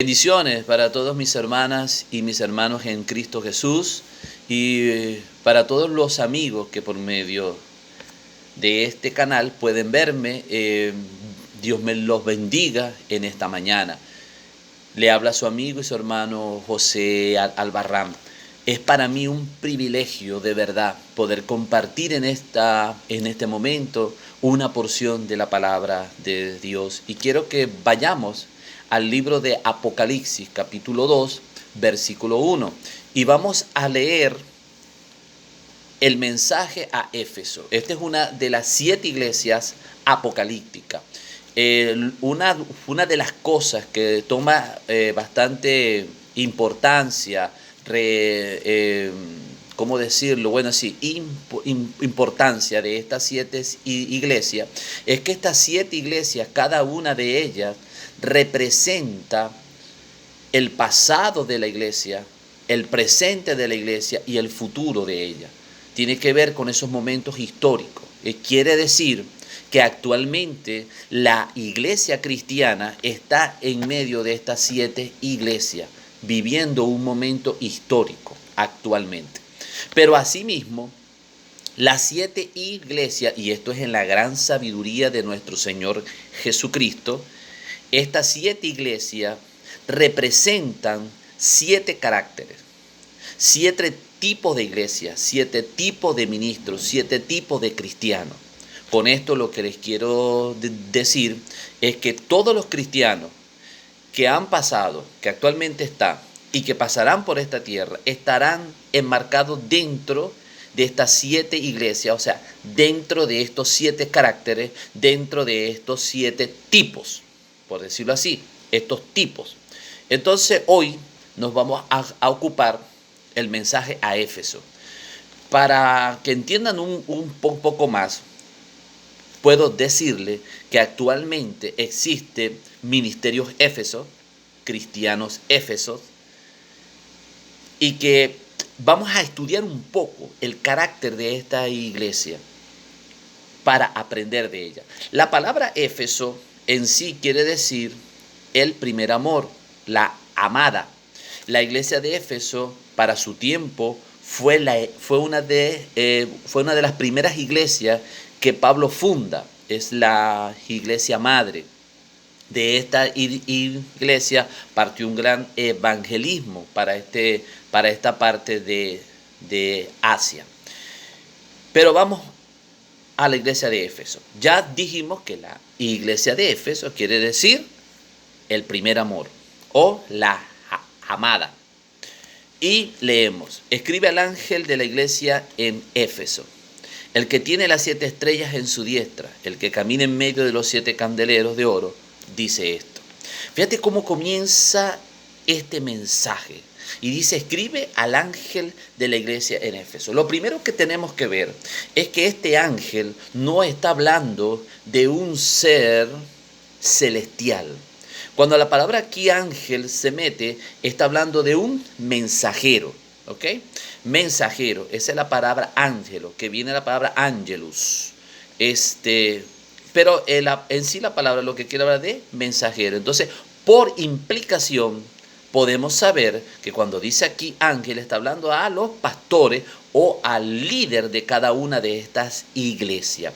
Bendiciones para todos mis hermanas y mis hermanos en Cristo Jesús y para todos los amigos que por medio de este canal pueden verme. Dios me los bendiga en esta mañana. Le habla su amigo y su hermano José Albarrán. Es para mí un privilegio de verdad poder compartir en este momento una porción de la palabra de Dios. Y quiero que vayamos al libro de Apocalipsis, capítulo 2, versículo 1. Y vamos a leer el mensaje a Éfeso. Esta es una de las 7 iglesias apocalípticas. Una de las cosas que toma bastante importancia, ¿cómo decirlo? Bueno, sí, importancia de estas 7 iglesias, es que estas 7 iglesias, cada una de ellas, representa el pasado de la iglesia, el presente de la iglesia y el futuro de ella. Tiene que ver con esos momentos históricos. Quiere decir que actualmente la iglesia cristiana está en medio de estas 7 iglesias, viviendo un momento histórico actualmente. Pero asimismo, las 7 iglesias, y esto es en la gran sabiduría de nuestro Señor Jesucristo, estas 7 iglesias representan 7 caracteres, 7 tipos de iglesias, 7 tipos de ministros, 7 tipos de cristianos. Con esto lo que les quiero decir es que todos los cristianos que han pasado, que actualmente están y que pasarán por esta tierra, estarán enmarcados dentro de estas 7 iglesias, o sea, dentro de estos 7 caracteres, dentro de estos 7 tipos, por decirlo así, estos tipos. Entonces hoy nos vamos a ocupar el mensaje a Éfeso. Para que entiendan un poco más, puedo decirle que actualmente existen ministerios Éfesos, cristianos Éfesos, y que vamos a estudiar un poco el carácter de esta iglesia para aprender de ella. La palabra Éfeso en sí quiere decir el primer amor, la amada. La iglesia de Éfeso, para su tiempo, fue una de las primeras iglesias que Pablo funda. Es la iglesia madre. De esta iglesia partió un gran evangelismo para esta parte de Asia. Pero vamos a la iglesia de Éfeso. Ya dijimos que la iglesia de Éfeso quiere decir el primer amor o la amada. Y leemos: escribe al ángel de la iglesia en Éfeso, el que tiene las 7 estrellas en su diestra, el que camina en medio de los 7 candeleros de oro, dice esto. Fíjate cómo comienza este mensaje. Y dice: escribe al ángel de la iglesia en Éfeso. Lo primero que tenemos que ver es que este ángel no está hablando de un ser celestial. Cuando la palabra aquí ángel se mete, está hablando de un mensajero. ¿Ok? Mensajero, esa es la palabra ángelo, que viene de la palabra angelus. Pero en sí la palabra lo que quiere hablar de mensajero. Entonces, por implicación, podemos saber que cuando dice aquí ángel, está hablando a los pastores o al líder de cada una de estas iglesias.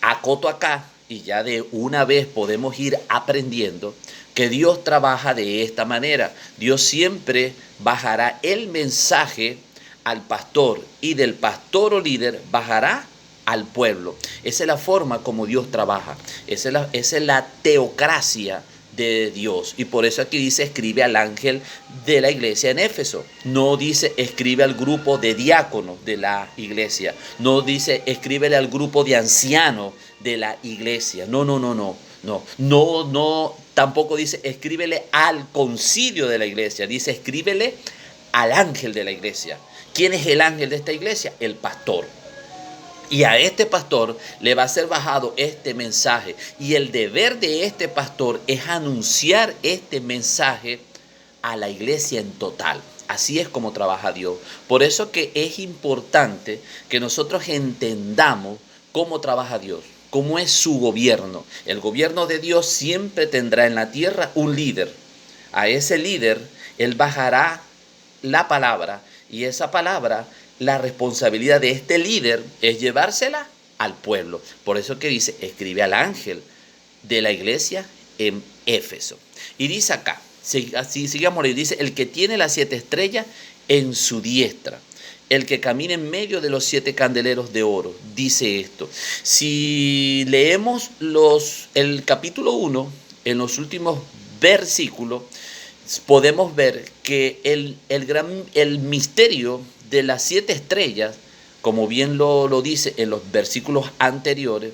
Acoto acá, y ya de una vez podemos ir aprendiendo que Dios trabaja de esta manera. Dios siempre bajará el mensaje al pastor y del pastor o líder bajará al pueblo. Esa es la forma como Dios trabaja. Esa es la teocracia de Dios. Y por eso aquí dice: escribe al ángel de la iglesia en Éfeso. No dice escribe al grupo de diáconos de la iglesia. No dice escríbele al grupo de ancianos de la iglesia. No. Tampoco dice escríbele al concilio de la iglesia. Dice escríbele al ángel de la iglesia. ¿Quién es el ángel de esta iglesia? El pastor. Y a este pastor le va a ser bajado este mensaje. Y el deber de este pastor es anunciar este mensaje a la iglesia en total. Así es como trabaja Dios. Por eso que es importante que nosotros entendamos cómo trabaja Dios, cómo es su gobierno. El gobierno de Dios siempre tendrá en la tierra un líder. A ese líder, él bajará la palabra, y esa palabra, la responsabilidad de este líder es llevársela al pueblo. Por eso que dice, escribe al ángel de la iglesia en Éfeso. Y dice acá, así sigamos, y dice, el que tiene las 7 estrellas en su diestra, el que camina en medio de los 7 candeleros de oro, dice esto. Si leemos el capítulo 1, en los últimos versículos, podemos ver que el misterio de las 7 estrellas, como bien lo dice en los versículos anteriores,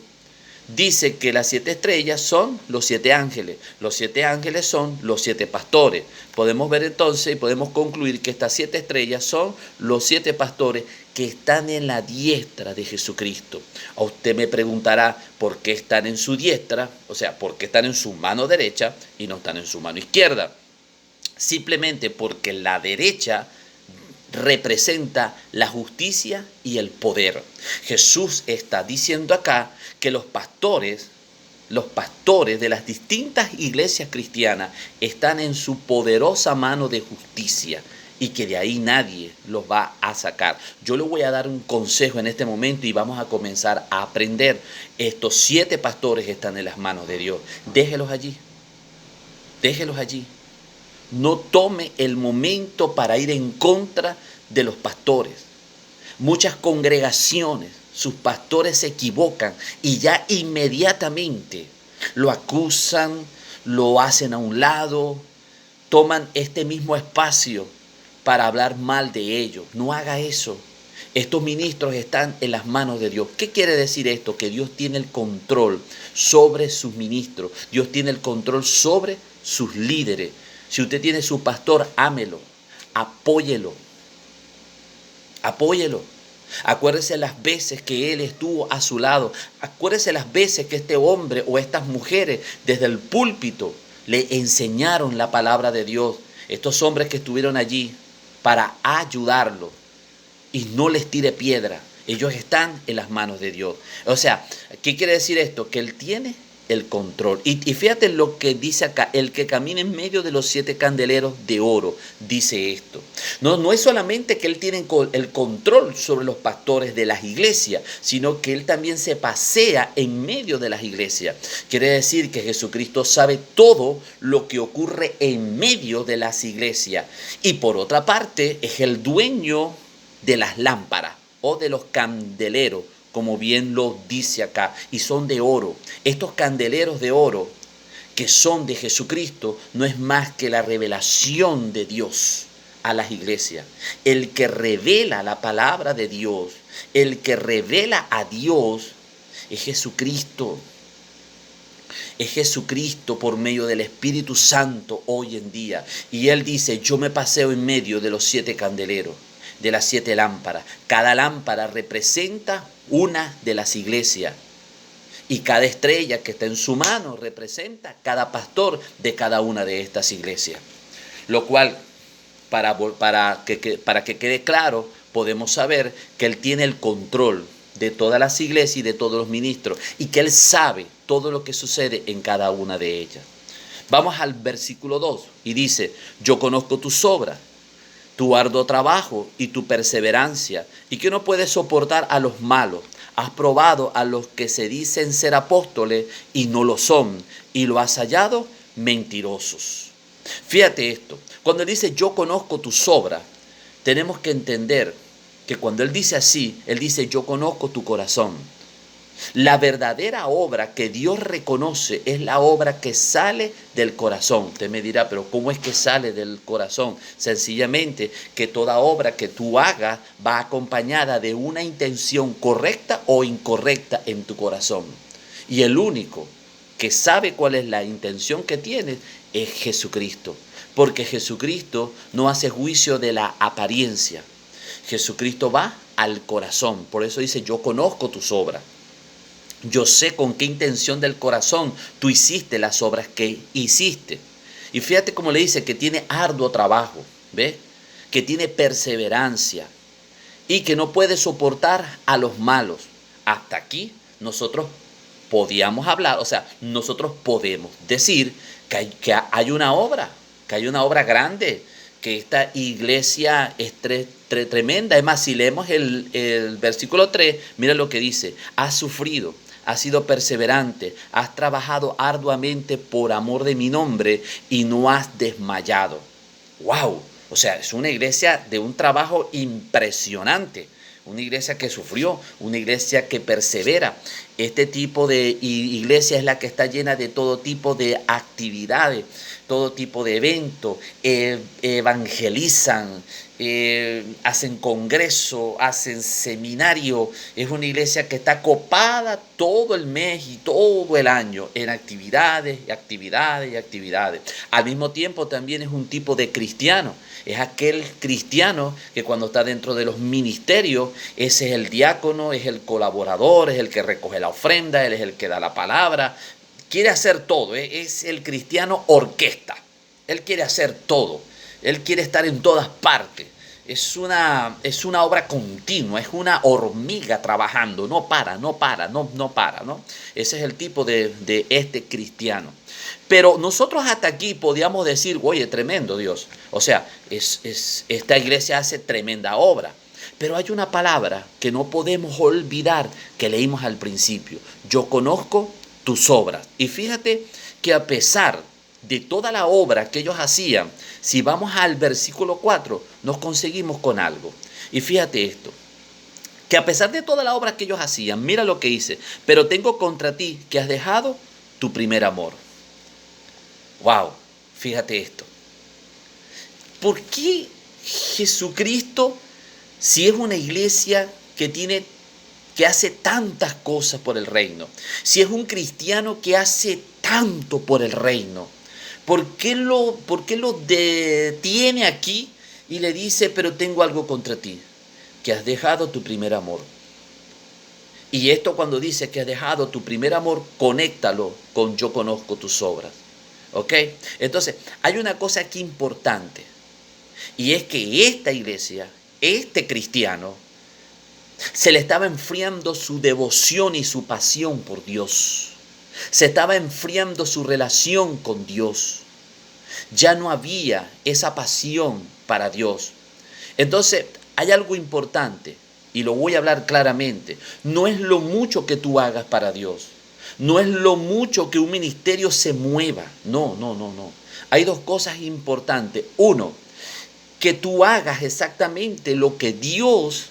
dice que las 7 estrellas son los 7 ángeles. Los 7 ángeles son los 7 pastores. Podemos ver entonces y podemos concluir que estas 7 estrellas son los 7 pastores que están en la diestra de Jesucristo. A usted me preguntará por qué están en su diestra, o sea, por qué están en su mano derecha y no están en su mano izquierda. Simplemente porque la derecha representa la justicia y el poder. Jesús está diciendo acá que los pastores de las distintas iglesias cristianas están en su poderosa mano de justicia y que de ahí nadie los va a sacar. Yo le voy a dar un consejo en este momento y vamos a comenzar a aprender. Estos 7 pastores están en las manos de Dios. Déjelos allí. Déjelos allí. No tome el momento para ir en contra de los pastores. Muchas congregaciones, sus pastores se equivocan y ya inmediatamente lo acusan, lo hacen a un lado, toman este mismo espacio para hablar mal de ellos. No haga eso. Estos ministros están en las manos de Dios. ¿Qué quiere decir esto? Que Dios tiene el control sobre sus ministros. Dios tiene el control sobre sus líderes. Si usted tiene su pastor, ámelo, apóyelo, apóyelo. Acuérdese las veces que él estuvo a su lado. Acuérdese las veces que este hombre o estas mujeres desde el púlpito le enseñaron la palabra de Dios. Estos hombres que estuvieron allí para ayudarlo y no les tire piedra. Ellos están en las manos de Dios. O sea, ¿qué quiere decir esto? Que él tiene el control. Y fíjate lo que dice acá, el que camina en medio de los 7 candeleros de oro, dice esto. No es solamente que él tiene el control sobre los pastores de las iglesias, sino que él también se pasea en medio de las iglesias. Quiere decir que Jesucristo sabe todo lo que ocurre en medio de las iglesias. Y por otra parte, es el dueño de las lámparas o de los candeleros, como bien lo dice acá, y son de oro. Estos candeleros de oro que son de Jesucristo no es más que la revelación de Dios a las iglesias. El que revela la palabra de Dios, el que revela a Dios es Jesucristo. Es Jesucristo por medio del Espíritu Santo hoy en día. Y Él dice, yo me paseo en medio de los 7 candeleros, de las 7 lámparas. Cada lámpara representa una de las iglesias. Y cada estrella que está en su mano representa cada pastor de cada una de estas iglesias. Lo cual, para que quede claro, podemos saber que Él tiene el control de todas las iglesias y de todos los ministros. Y que Él sabe todo lo que sucede en cada una de ellas. Vamos al versículo 2 y dice, yo conozco tus obras, tu arduo trabajo y tu perseverancia, y que no puedes soportar a los malos. Has probado a los que se dicen ser apóstoles y no lo son, y lo has hallado mentirosos. Fíjate esto, cuando él dice yo conozco tus obras, tenemos que entender que cuando él dice así, él dice yo conozco tu corazón. La verdadera obra que Dios reconoce es la obra que sale del corazón. Usted me dirá, pero ¿cómo es que sale del corazón? Sencillamente que toda obra que tú hagas va acompañada de una intención correcta o incorrecta en tu corazón. Y el único que sabe cuál es la intención que tienes es Jesucristo. Porque Jesucristo no hace juicio de la apariencia. Jesucristo va al corazón. Por eso dice, yo conozco tus obras. Yo sé con qué intención del corazón tú hiciste las obras que hiciste. Y fíjate cómo le dice que tiene arduo trabajo, ¿ves? Que tiene perseverancia y que no puede soportar a los malos. Hasta aquí nosotros podíamos hablar, o sea, nosotros podemos decir que hay una obra que hay una obra grande, que esta iglesia es tremenda. Es más, si leemos el versículo 3, mira lo que dice: has sufrido, has sido perseverante, has trabajado arduamente por amor de mi nombre y no has desmayado. ¡Wow! O sea, es una iglesia de un trabajo impresionante. Una iglesia que sufrió, una iglesia que persevera. Este tipo de iglesia es la que está llena de todo tipo de actividades, todo tipo de eventos, evangelizan, hacen congreso, hacen seminario. Es una iglesia que está copada todo el mes y todo el año en actividades y actividades y actividades. Al mismo tiempo también es un tipo de cristiano. Es aquel cristiano que cuando está dentro de los ministerios, ese es el diácono, es el colaborador, es el que recoge la ofrenda, él es el que da la palabra. Quiere hacer todo, es el cristiano orquesta. Él quiere hacer todo. Él quiere estar en todas partes. Es una obra continua, es una hormiga trabajando, no para, no para, no para, ¿no? Ese es el tipo de este cristiano. Pero nosotros hasta aquí podíamos decir, oye, tremendo Dios. O sea, esta iglesia hace tremenda obra. Pero hay una palabra que no podemos olvidar que leímos al principio. Yo conozco tus obras. Y fíjate que a pesar de toda la obra que ellos hacían, si vamos al versículo 4, nos conseguimos con algo. Y fíjate esto, que a pesar de toda la obra que ellos hacían, mira lo que dice: pero tengo contra ti que has dejado tu primer amor. Wow, fíjate esto. ¿Por qué Jesucristo, si es una iglesia que hace tantas cosas por el reino, si es un cristiano que hace tanto por el reino, ¿por qué lo detiene aquí y le dice, pero tengo algo contra ti, que has dejado tu primer amor? Y esto, cuando dice que has dejado tu primer amor, conéctalo con yo conozco tus obras. ¿Ok? Entonces, hay una cosa aquí importante, y es que esta iglesia, este cristiano, se le estaba enfriando su devoción y su pasión por Dios. Se estaba enfriando su relación con Dios. Ya no había esa pasión para Dios. Entonces, hay algo importante, y lo voy a hablar claramente. No es lo mucho que tú hagas para Dios. No es lo mucho que un ministerio se mueva. No. Hay dos cosas importantes. Uno, que tú hagas exactamente lo que Dios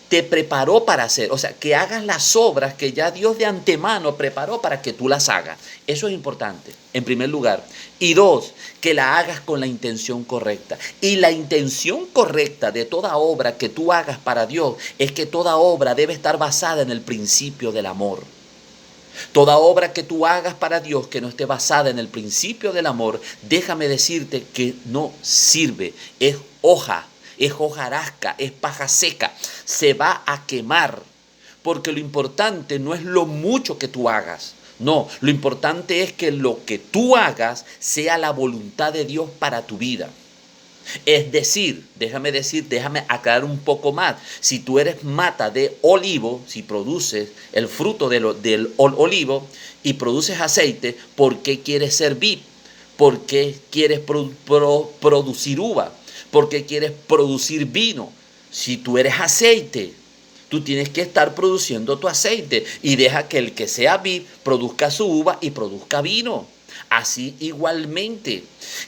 te preparó para hacer. O sea, que hagas las obras que ya Dios de antemano preparó para que tú las hagas. Eso es importante, en primer lugar. Y dos, que la hagas con la intención correcta. Y la intención correcta de toda obra que tú hagas para Dios es que toda obra debe estar basada en el principio del amor. Toda obra que tú hagas para Dios que no esté basada en el principio del amor, déjame decirte que no sirve. Es hojarasca, es paja seca. Se va a quemar. Porque lo importante no es lo mucho que tú hagas. No, lo importante es que lo que tú hagas sea la voluntad de Dios para tu vida. Es decir, déjame aclarar un poco más. Si tú eres mata de olivo, si produces el fruto del olivo y produces aceite, ¿por qué quieres ser vid? ¿Por qué quieres producir uva? ¿Por qué quieres producir vino? Si tú eres aceite, tú tienes que estar produciendo tu aceite y deja que el que sea vid produzca su uva y produzca vino. Así igualmente,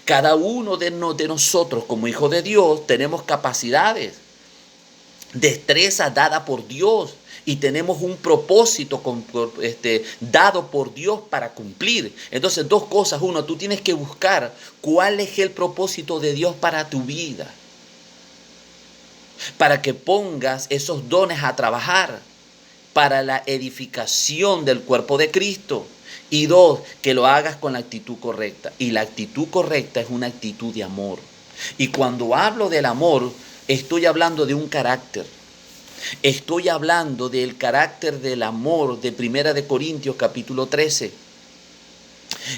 cada uno de nosotros como hijos de Dios tenemos capacidades, destreza dada por Dios y tenemos un propósito dado por Dios para cumplir. Entonces, dos cosas. Uno, tú tienes que buscar cuál es el propósito de Dios para tu vida, para que pongas esos dones a trabajar para la edificación del cuerpo de Cristo. Y dos, que lo hagas con la actitud correcta. Y la actitud correcta es una actitud de amor. Y cuando hablo del amor, estoy hablando de un carácter. Estoy hablando del carácter del amor de 1 de Corintios capítulo 13.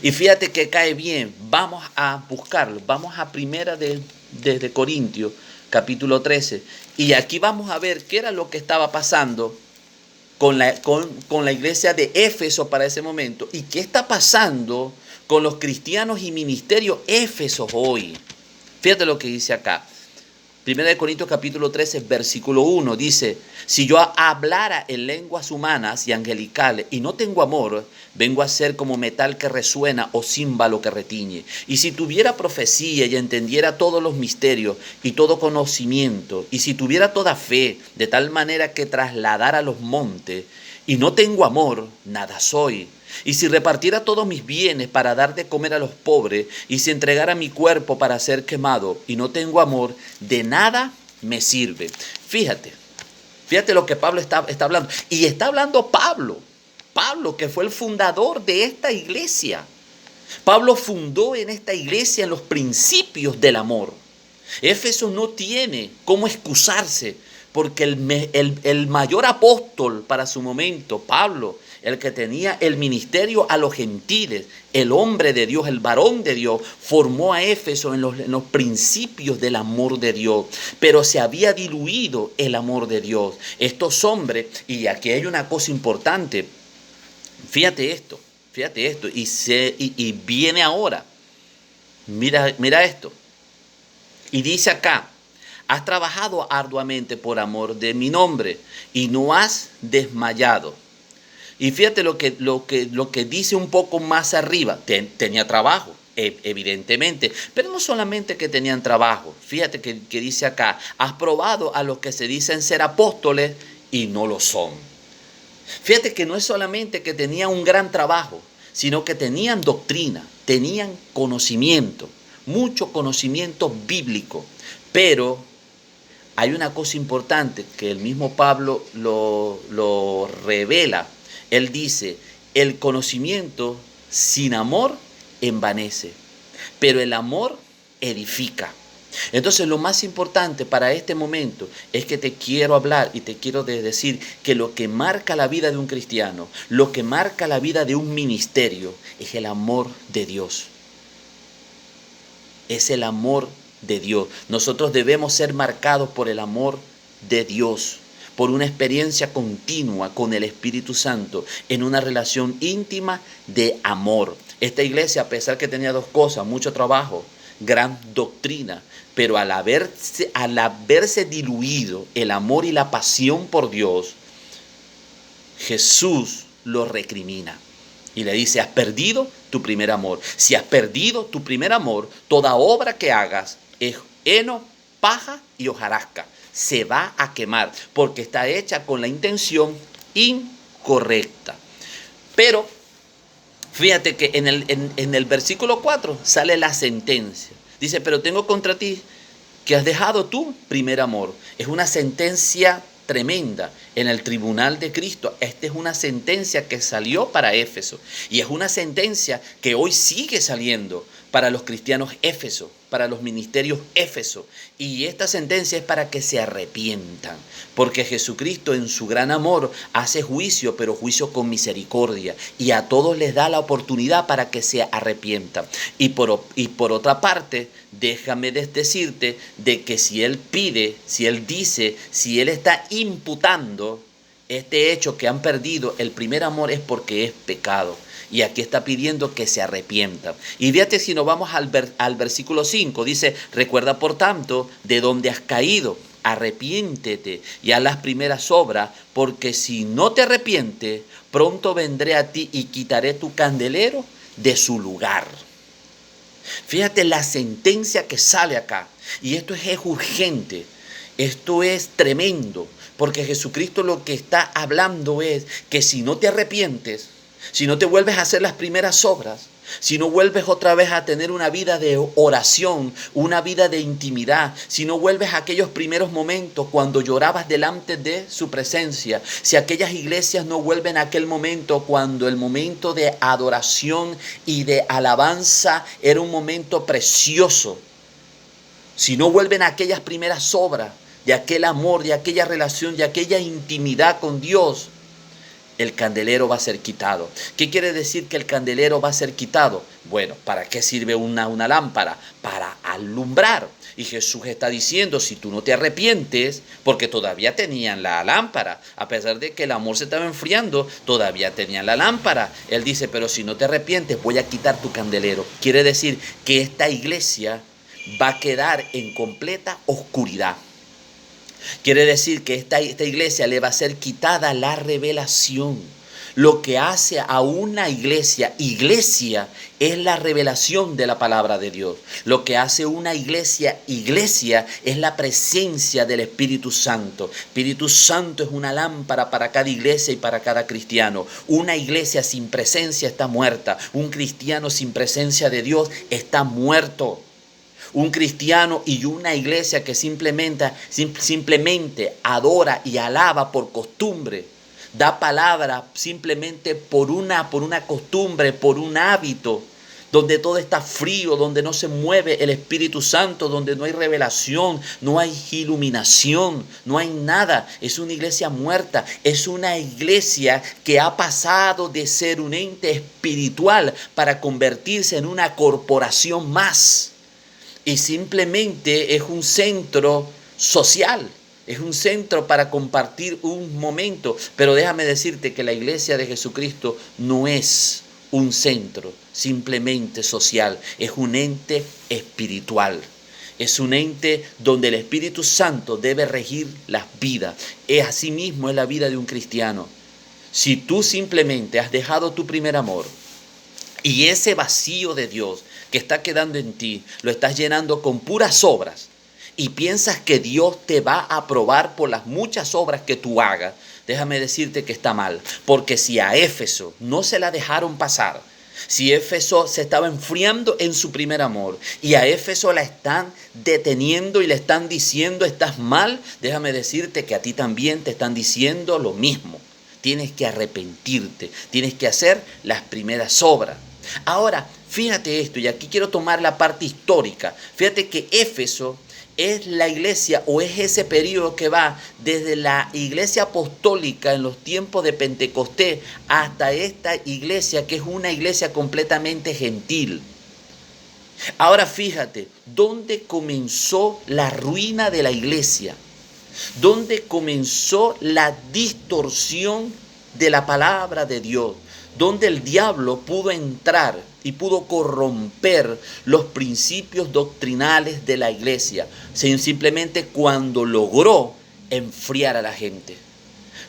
Y fíjate que cae bien. Vamos a buscarlo. Vamos a 1 de Corintios capítulo 13. Y aquí vamos a ver qué era lo que estaba pasando con la iglesia de Éfeso para ese momento y qué está pasando con los cristianos y ministerios Éfeso hoy. Fíjate lo que dice acá. 1 Corintios capítulo 13, versículo 1 dice: si yo hablara en lenguas humanas y angelicales y no tengo amor, vengo a ser como metal que resuena o címbalo que retiñe. Y si tuviera profecía y entendiera todos los misterios y todo conocimiento, y si tuviera toda fe, de tal manera que trasladara los montes, y no tengo amor, nada soy. Y si repartiera todos mis bienes para dar de comer a los pobres, y si entregara mi cuerpo para ser quemado, y no tengo amor, de nada me sirve. Fíjate lo que Pablo está hablando. Y está hablando Pablo, que fue el fundador de esta iglesia. Pablo fundó en esta iglesia en los principios del amor. Éfeso no tiene cómo excusarse, porque el mayor apóstol para su momento, Pablo, el que tenía el ministerio a los gentiles, el hombre de Dios, el varón de Dios, formó a Éfeso en los principios del amor de Dios. Pero se había diluido el amor de Dios. Estos hombres, y aquí hay una cosa importante, fíjate esto, y viene ahora. Mira esto. Y dice acá: has trabajado arduamente por amor de mi nombre y no has desmayado. Y fíjate lo que dice un poco más arriba. Tenía trabajo, evidentemente, pero no solamente que tenían trabajo. Fíjate que dice acá: has probado a los que se dicen ser apóstoles y no lo son. Fíjate que no es solamente que tenían un gran trabajo, sino que tenían doctrina, tenían conocimiento, mucho conocimiento bíblico. Pero hay una cosa importante que el mismo Pablo lo revela. Él dice: el conocimiento sin amor envanece, pero el amor edifica. Entonces, lo más importante para este momento es que te quiero hablar y te quiero decir que lo que marca la vida de un cristiano, lo que marca la vida de un ministerio, es el amor de Dios. Es el amor de Dios. Nosotros debemos ser marcados por el amor de Dios, por una experiencia continua con el Espíritu Santo, en una relación íntima de amor. Esta iglesia, a pesar que tenía dos cosas: mucho trabajo, gran doctrina, pero al haberse diluido el amor y la pasión por Dios, Jesús lo recrimina y le dice: has perdido tu primer amor. Si has perdido tu primer amor, toda obra que hagas es heno, paja y hojarasca. Se va a quemar porque está hecha con la intención incorrecta. Pero fíjate que en el versículo 4 sale la sentencia. Dice: pero tengo contra ti que has dejado tu primer amor. Es una sentencia tremenda en el tribunal de Cristo. Esta es una sentencia que salió para Éfeso y es una sentencia que hoy sigue saliendo para los cristianos Éfeso, para los ministerios Éfeso. Y esta sentencia es para que se arrepientan, porque Jesucristo en su gran amor hace juicio, pero juicio con misericordia, y a todos les da la oportunidad para que se arrepientan. Y por otra parte, déjame decirte de que si Él pide, si Él dice, si Él está imputando este hecho que han perdido el primer amor, es porque es pecado. Y aquí está pidiendo que se arrepientan. Y fíjate, si nos vamos al versículo 5, dice: recuerda por tanto de dónde has caído, arrepiéntete y haz las primeras obras, porque si no te arrepientes, pronto vendré a ti y quitaré tu candelero de su lugar. Fíjate la sentencia que sale acá. Y esto es urgente, esto es tremendo, porque Jesucristo lo que está hablando es que si no te arrepientes, si no te vuelves a hacer las primeras obras, si no vuelves otra vez a tener una vida de oración, una vida de intimidad, si no vuelves a aquellos primeros momentos cuando llorabas delante de su presencia, si aquellas iglesias no vuelven a aquel momento cuando el momento de adoración y de alabanza era un momento precioso, si no vuelven a aquellas primeras obras de aquel amor, de aquella relación, de aquella intimidad con Dios, el candelero va a ser quitado. ¿Qué quiere decir que el candelero va a ser quitado? Bueno, ¿para qué sirve una lámpara? Para alumbrar. Y Jesús está diciendo, si tú no te arrepientes, porque todavía tenían la lámpara, a pesar de que el amor se estaba enfriando, todavía tenían la lámpara. Él dice, pero si no te arrepientes, voy a quitar tu candelero. Quiere decir que esta iglesia va a quedar en completa oscuridad. Quiere decir que esta iglesia le va a ser quitada la revelación. Lo que hace a una iglesia es la revelación de la palabra de Dios. Lo que hace una iglesia es la presencia del Espíritu Santo. Espíritu Santo es una lámpara para cada iglesia y para cada cristiano. Una iglesia sin presencia está muerta. Un cristiano sin presencia de Dios está muerto. Un cristiano y una iglesia que simplemente adora y alaba por costumbre, da palabra simplemente por una costumbre, por un hábito, donde todo está frío, donde no se mueve el Espíritu Santo, donde no hay revelación, no hay iluminación, no hay nada. Es una iglesia muerta, es una iglesia que ha pasado de ser un ente espiritual para convertirse en una corporación más. Y simplemente es un centro social, es un centro para compartir un momento. Pero déjame decirte que la iglesia de Jesucristo no es un centro simplemente social, es un ente espiritual. Es un ente donde el Espíritu Santo debe regir las vidas. Así mismo es la vida de un cristiano. Si tú simplemente has dejado tu primer amor y ese vacío de Dios que está quedando en ti, lo estás llenando con puras obras y piensas que Dios te va a aprobar por las muchas obras que tú hagas, déjame decirte que está mal. Porque si a Éfeso no se la dejaron pasar, si Éfeso se estaba enfriando en su primer amor y a Éfeso la están deteniendo y le están diciendo estás mal, déjame decirte que a ti también te están diciendo lo mismo. Tienes que arrepentirte, tienes que hacer las primeras obras. Ahora, fíjate esto, y aquí quiero tomar la parte histórica. Fíjate que Éfeso es la iglesia o es ese periodo que va desde la iglesia apostólica en los tiempos de Pentecostés hasta esta iglesia que es una iglesia completamente gentil. Ahora fíjate, ¿dónde comenzó la ruina de la iglesia? ¿Dónde comenzó la distorsión de la palabra de Dios? Donde el diablo pudo entrar y pudo corromper los principios doctrinales de la iglesia, simplemente cuando logró enfriar a la gente,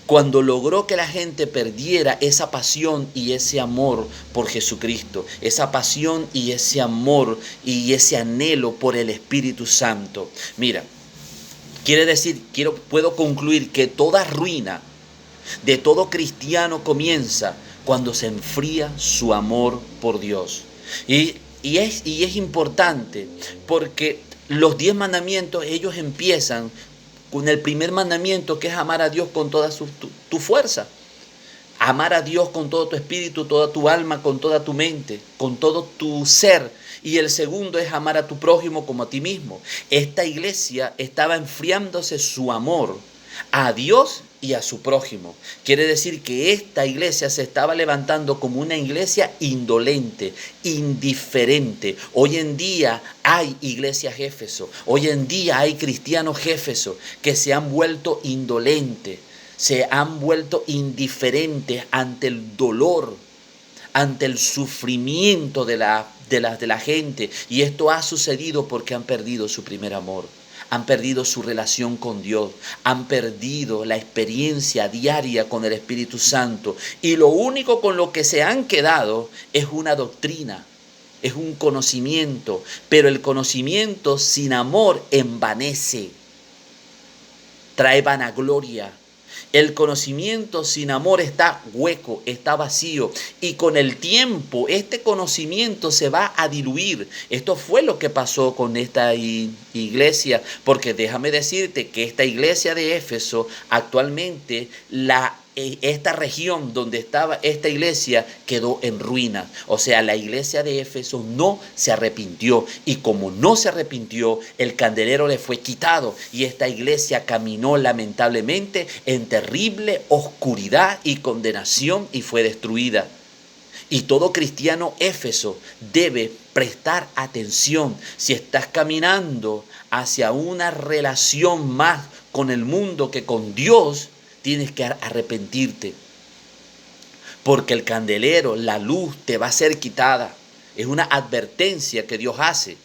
cuando logró que la gente perdiera esa pasión y ese amor por Jesucristo, esa pasión y ese amor y ese anhelo por el Espíritu Santo. Mira, puedo concluir que toda ruina de todo cristiano comienza cuando se enfría su amor por Dios. Y es importante porque los 10 mandamientos, ellos empiezan con el primer mandamiento, que es amar a Dios con toda tu fuerza. Amar a Dios con todo tu espíritu, toda tu alma, con toda tu mente, con todo tu ser. Y el segundo es amar a tu prójimo como a ti mismo. Esta iglesia estaba enfriándose su amor a Dios y a su prójimo. Quiere decir que esta iglesia se estaba levantando como una iglesia indolente, indiferente. Hoy en día hay iglesias Éfeso, hoy en día hay cristianos Éfeso que se han vuelto indolentes, se han vuelto indiferentes ante el dolor, ante el sufrimiento de la gente. Y esto ha sucedido porque han perdido su primer amor. Han perdido su relación con Dios, han perdido la experiencia diaria con el Espíritu Santo. Y lo único con lo que se han quedado es una doctrina, es un conocimiento. Pero el conocimiento sin amor envanece, trae vanagloria. El conocimiento sin amor está hueco, está vacío. Y con el tiempo este conocimiento se va a diluir. Esto fue lo que pasó con esta iglesia. Porque déjame decirte que esta iglesia de Éfeso actualmente esta región donde estaba esta iglesia quedó en ruinas. O sea, la iglesia de Éfeso no se arrepintió. Y como no se arrepintió, el candelero le fue quitado. Y esta iglesia caminó lamentablemente en terrible oscuridad y condenación y fue destruida. Y todo cristiano éfeso debe prestar atención. Si estás caminando hacia una relación más con el mundo que con Dios, tienes que arrepentirte. Porque el candelero, la luz, te va a ser quitada. Es una advertencia que Dios hace.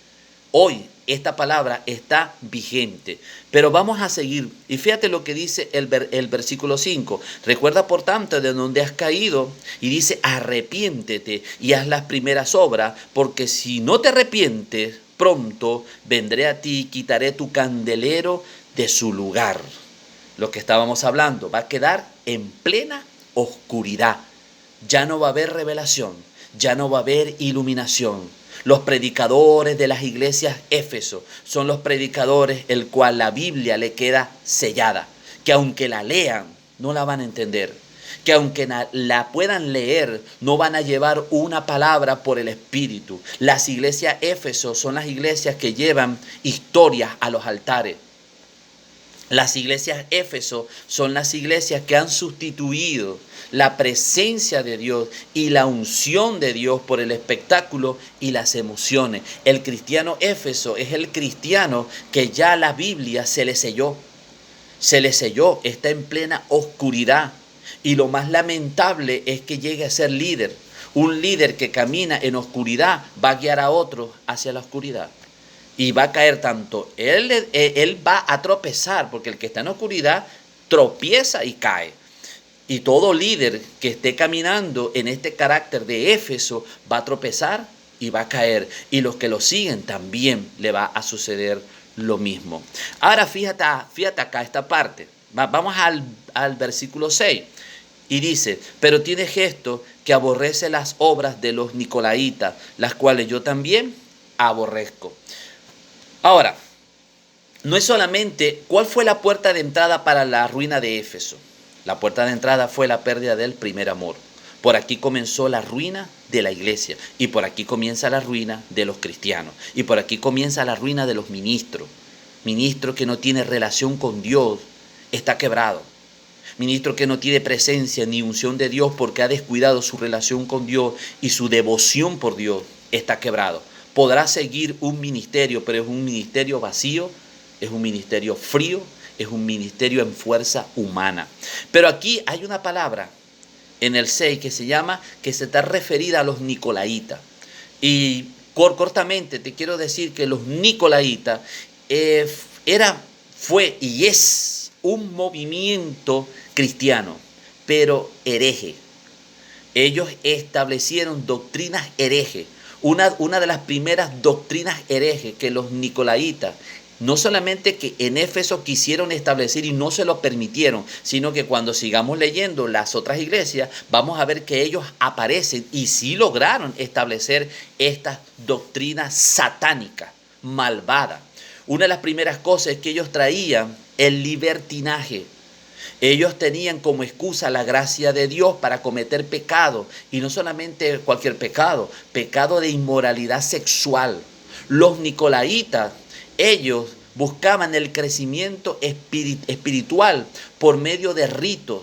Hoy esta palabra está vigente. Pero vamos a seguir. Y fíjate lo que dice el versículo 5. Recuerda por tanto de donde has caído. Y dice, arrepiéntete y haz las primeras obras. Porque si no te arrepientes, pronto vendré a ti y quitaré tu candelero de su lugar. Lo que estábamos hablando va a quedar en plena oscuridad. Ya no va a haber revelación, ya no va a haber iluminación. Los predicadores de las iglesias Éfeso son los predicadores el cual la Biblia le queda sellada, que aunque la lean, no la van a entender, que aunque la puedan leer, no van a llevar una palabra por el Espíritu. Las iglesias Éfeso son las iglesias que llevan historias a los altares. Las iglesias Éfeso son las iglesias que han sustituido la presencia de Dios y la unción de Dios por el espectáculo y las emociones. El cristiano Éfeso es el cristiano que ya la Biblia se le selló. Se le selló, está en plena oscuridad. Y lo más lamentable es que llegue a ser líder. Un líder que camina en oscuridad va a guiar a otros hacia la oscuridad. Y va a caer tanto, él va a tropezar, porque el que está en oscuridad tropieza y cae. Y todo líder que esté caminando en este carácter de Éfeso va a tropezar y va a caer. Y los que lo siguen también le va a suceder lo mismo. Ahora fíjate acá esta parte. Vamos al versículo 6. Y dice, pero tienes esto que aborrece las obras de los nicolaitas, las cuales yo también aborrezco. Ahora, no es solamente cuál fue la puerta de entrada para la ruina de Éfeso. La puerta de entrada fue la pérdida del primer amor. Por aquí comenzó la ruina de la iglesia y por aquí comienza la ruina de los cristianos y por aquí comienza la ruina de los ministros. Ministro que no tiene relación con Dios está quebrado. Ministro que no tiene presencia ni unción de Dios porque ha descuidado su relación con Dios y su devoción por Dios está quebrado. Podrá seguir un ministerio, pero es un ministerio vacío, es un ministerio frío, es un ministerio en fuerza humana. Pero aquí hay una palabra en el 6 que se está referida a los nicolaitas. Y cortamente te quiero decir que los nicolaitas fue y es un movimiento cristiano, pero hereje. Ellos establecieron doctrinas herejes. Una de las primeras doctrinas herejes que los nicolaitas, no solamente que en Éfeso quisieron establecer y no se lo permitieron, sino que cuando sigamos leyendo las otras iglesias, vamos a ver que ellos aparecen y sí lograron establecer estas doctrinas satánicas, malvadas. Una de las primeras cosas es que ellos traían el libertinaje. Ellos tenían como excusa la gracia de Dios para cometer pecado, y no solamente cualquier pecado, pecado de inmoralidad sexual. Los nicolaitas, ellos buscaban el crecimiento espiritual por medio de ritos,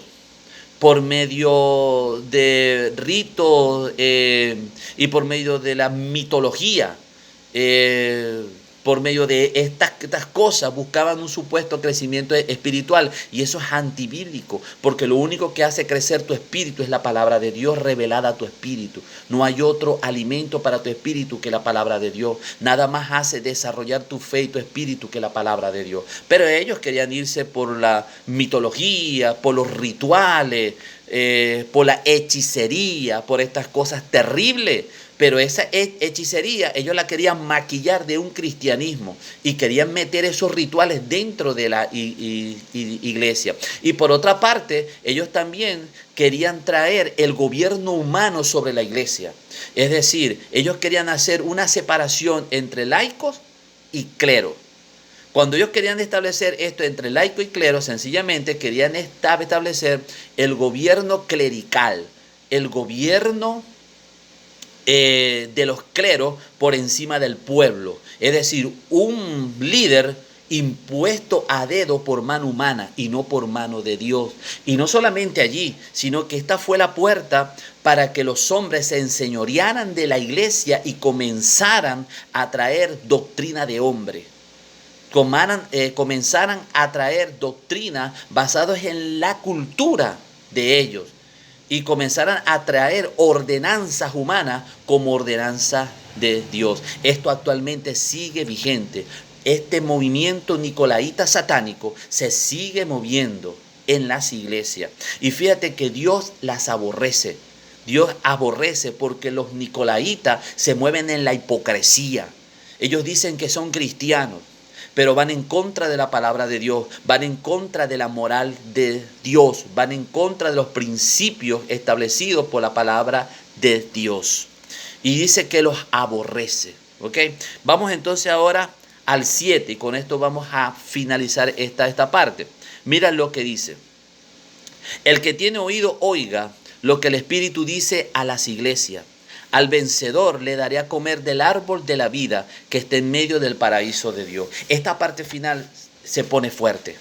y por medio de la mitología. Por medio de estas cosas buscaban un supuesto crecimiento espiritual, y eso es antibíblico, porque lo único que hace crecer tu espíritu es la palabra de Dios revelada a tu espíritu. No hay otro alimento para tu espíritu que la palabra de Dios. Nada más hace desarrollar tu fe y tu espíritu que la palabra de Dios. Pero ellos querían irse por la mitología, por los rituales, por la hechicería, por estas cosas terribles. Pero esa hechicería ellos la querían maquillar de un cristianismo y querían meter esos rituales dentro de la iglesia. Y por otra parte, ellos también querían traer el gobierno humano sobre la iglesia. Es decir, ellos querían hacer una separación entre laicos y clero. Cuando ellos querían establecer esto entre laico y clero, sencillamente querían establecer el gobierno clerical, el gobierno de los cleros por encima del pueblo. Es decir, un líder impuesto a dedo por mano humana y no por mano de Dios. Y no solamente allí, sino que esta fue la puerta para que los hombres se enseñorearan de la iglesia y comenzaran a traer doctrina de hombre. Comenzaran a traer doctrina basadas en la cultura de ellos y comenzaran a traer ordenanzas humanas como ordenanzas de Dios. Esto actualmente sigue vigente. Este movimiento nicolaíta satánico se sigue moviendo en las iglesias. Y fíjate que Dios las aborrece. Dios aborrece porque los nicolaitas se mueven en la hipocresía. Ellos dicen que son cristianos, pero van en contra de la palabra de Dios, van en contra de la moral de Dios, van en contra de los principios establecidos por la palabra de Dios. Y dice que los aborrece. ¿Ok? Vamos entonces ahora al 7 y con esto vamos a finalizar esta parte. Mira lo que dice. El que tiene oído, oiga lo que el Espíritu dice a las iglesias. Al vencedor le daré a comer del árbol de la vida que está en medio del paraíso de Dios. Esta parte final se pone fuerte.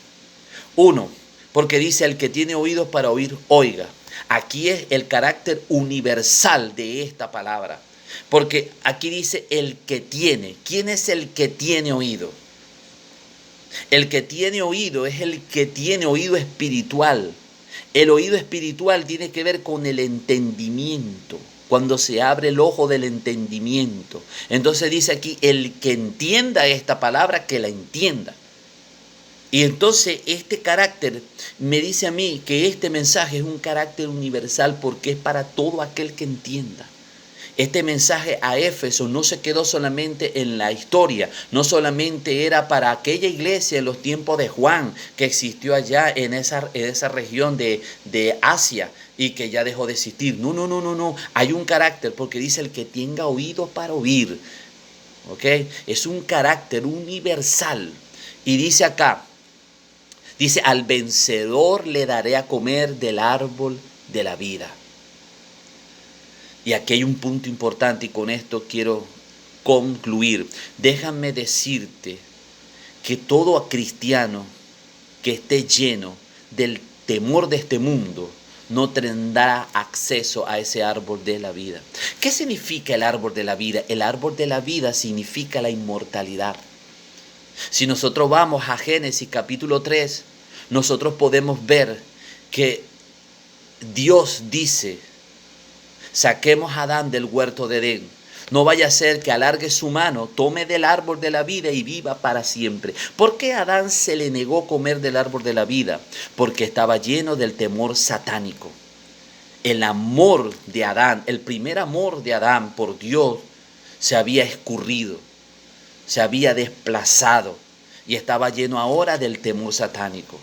1, porque dice el que tiene oídos para oír, oiga. Aquí es el carácter universal de esta palabra. Porque aquí dice el que tiene. ¿Quién es el que tiene oído? El que tiene oído es el que tiene oído espiritual. El oído espiritual tiene que ver con el entendimiento. Cuando se abre el ojo del entendimiento. Entonces dice aquí, el que entienda esta palabra, que la entienda. Y entonces este carácter me dice a mí que este mensaje es un carácter universal porque es para todo aquel que entienda. Este mensaje a Éfeso no se quedó solamente en la historia, no solamente era para aquella iglesia en los tiempos de Juan que existió allá en esa región de Asia y que ya dejó de existir. No. Hay un carácter porque dice el que tenga oído para oír. ¿Ok? Es un carácter universal. Y dice acá, dice, al vencedor le daré a comer del árbol de la vida. Y aquí hay un punto importante y con esto quiero concluir. Déjame decirte que todo cristiano que esté lleno del temor de este mundo no tendrá acceso a ese árbol de la vida. ¿Qué significa el árbol de la vida? El árbol de la vida significa la inmortalidad. Si nosotros vamos a Génesis capítulo 3, nosotros podemos ver que Dios dice, saquemos a Adán del huerto de Edén. No vaya a ser que alargue su mano, tome del árbol de la vida y viva para siempre. ¿Por qué a Adán se le negó comer del árbol de la vida? Porque estaba lleno del temor satánico. El amor de Adán, el primer amor de Adán por Dios, se había escurrido, se había desplazado y estaba lleno ahora del temor satánico.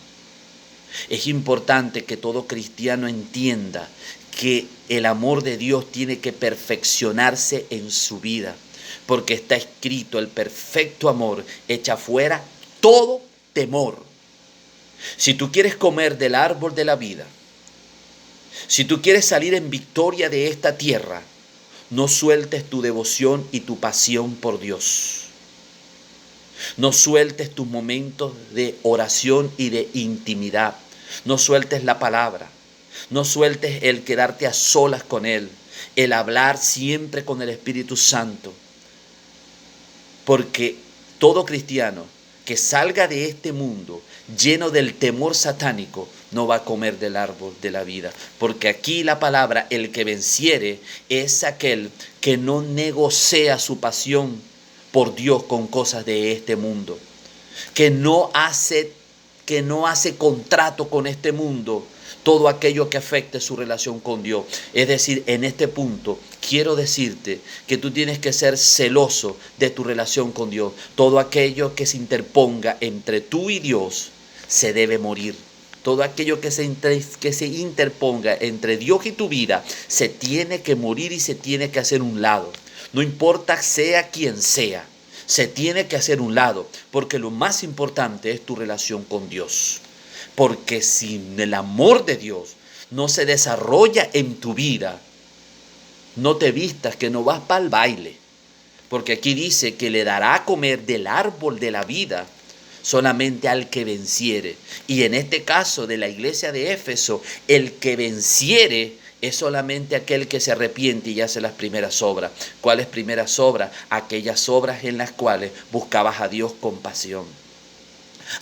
Es importante que todo cristiano entienda que el amor de Dios tiene que perfeccionarse en su vida, porque está escrito, el perfecto amor echa fuera todo temor. Si tú quieres comer del árbol de la vida, si tú quieres salir en victoria de esta tierra, no sueltes tu devoción y tu pasión por Dios. No sueltes tus momentos de oración y de intimidad. No sueltes la palabra. No sueltes el quedarte a solas con Él. El hablar siempre con el Espíritu Santo. Porque todo cristiano que salga de este mundo lleno del temor satánico no va a comer del árbol de la vida. Porque aquí la palabra, el que venciere, es aquel que no negocia su pasión por Dios con cosas de este mundo, que no hace contrato con este mundo, todo aquello que afecte su relación con Dios. Es decir, en este punto quiero decirte que tú tienes que ser celoso de tu relación con Dios. Todo aquello que se interponga entre tú y Dios se debe morir. Todo aquello que se interponga entre Dios y tu vida se tiene que morir y se tiene que hacer un lado. No importa sea quien sea, se tiene que hacer un lado, porque lo más importante es tu relación con Dios. Porque si el amor de Dios no se desarrolla en tu vida, no te vistas que no vas para el baile. Porque aquí dice que le dará a comer del árbol de la vida. solamente al que venciere. Y en este caso de la iglesia de Éfeso, el que venciere es solamente aquel que se arrepiente y hace las primeras obras. ¿Cuáles primeras obras? Aquellas obras en las cuales buscabas a Dios con pasión.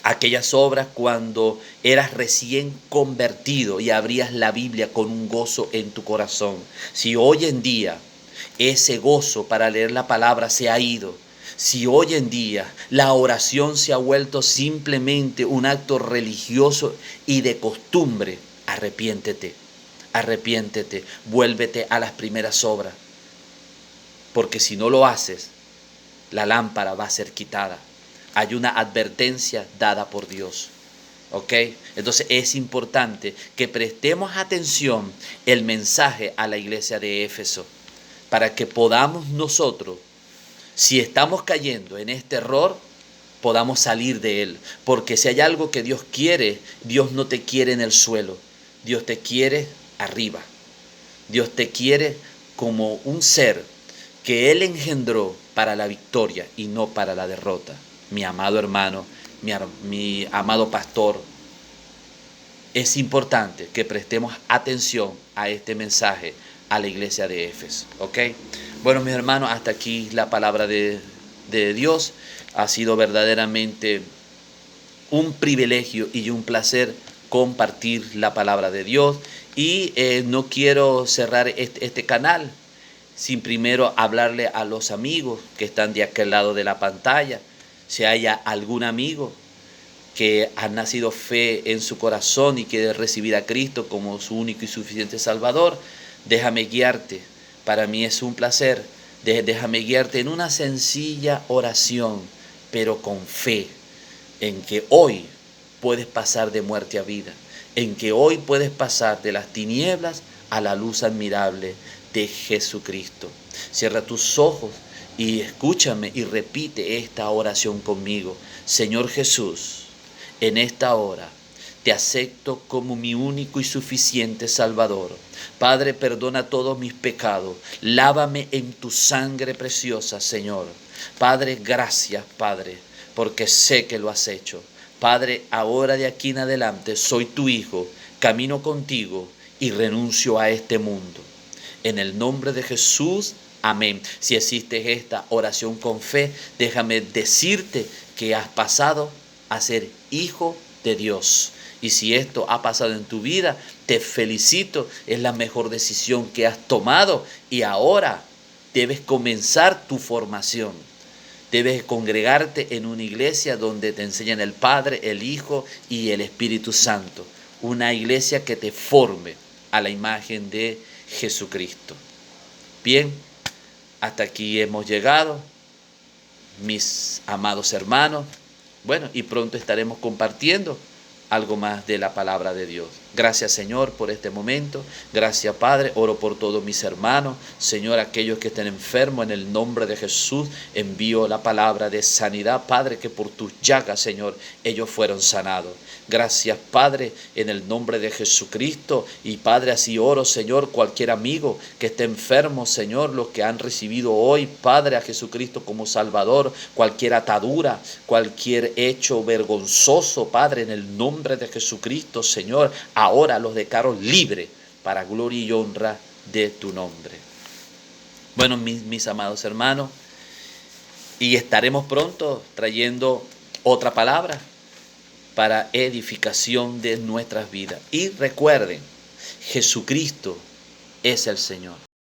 Aquellas obras cuando eras recién convertido y abrías la Biblia con un gozo en tu corazón. Si hoy en día ese gozo para leer la palabra se ha ido, si hoy en día la oración se ha vuelto simplemente un acto religioso y de costumbre, arrepiéntete, arrepiéntete, vuélvete a las primeras obras, porque si no lo haces, la lámpara va a ser quitada. Hay una advertencia dada por Dios. ¿Ok? Entonces es importante que prestemos atención el mensaje a la iglesia de Éfeso para que podamos nosotros, si estamos cayendo en este error, podamos salir de él. Porque si hay algo que Dios quiere, Dios no te quiere en el suelo. Dios te quiere arriba. Dios te quiere como un ser que Él engendró para la victoria y no para la derrota. Mi amado hermano, mi amado pastor, es importante que prestemos atención a este mensaje a la iglesia de Éfeso. ¿Ok? Bueno, mis hermanos, hasta aquí la palabra de Dios. Ha sido verdaderamente un privilegio y un placer compartir la palabra de Dios. Y no quiero cerrar este canal sin primero hablarle a los amigos que están de aquel lado de la pantalla. Si haya algún amigo que ha nacido fe en su corazón y quiere recibir a Cristo como su único y suficiente Salvador, déjame guiarte. Para mí es un placer. Déjame guiarte en una sencilla oración, pero con fe, en que hoy puedes pasar de muerte a vida, en que hoy puedes pasar de las tinieblas a la luz admirable de Jesucristo. Cierra tus ojos y escúchame y repite esta oración conmigo. Señor Jesús, en esta hora te acepto como mi único y suficiente Salvador. Padre, perdona todos mis pecados. Lávame en tu sangre preciosa, Señor. Padre, gracias, Padre, porque sé que lo has hecho. Padre, ahora de aquí en adelante soy tu hijo, camino contigo y renuncio a este mundo. En el nombre de Jesús, amén. Si existe esta oración con fe, déjame decirte que has pasado a ser hijo de Dios. Y si esto ha pasado en tu vida, te felicito. Es la mejor decisión que has tomado y ahora debes comenzar tu formación. Debes congregarte en una iglesia donde te enseñan el Padre, el Hijo y el Espíritu Santo. Una iglesia que te forme a la imagen de Jesucristo. Bien, hasta aquí hemos llegado, mis amados hermanos. Bueno, y pronto estaremos compartiendo algo más de la palabra de Dios. Gracias, Señor, por este momento. Gracias, Padre. Oro por todos mis hermanos. Señor, aquellos que estén enfermos, en el nombre de Jesús, envío la palabra de sanidad, Padre, que por tus llagas, Señor, ellos fueron sanados. Gracias, Padre, en el nombre de Jesucristo. Y, Padre, así oro, Señor, cualquier amigo que esté enfermo, Señor, los que han recibido hoy, Padre, a Jesucristo como Salvador, cualquier atadura, cualquier hecho vergonzoso, Padre, en el nombre de Jesucristo, Señor, ahora los declaro libres para gloria y honra de tu nombre. Bueno, mis amados hermanos, y estaremos pronto trayendo otra palabra para edificación de nuestras vidas. Y recuerden, Jesucristo es el Señor.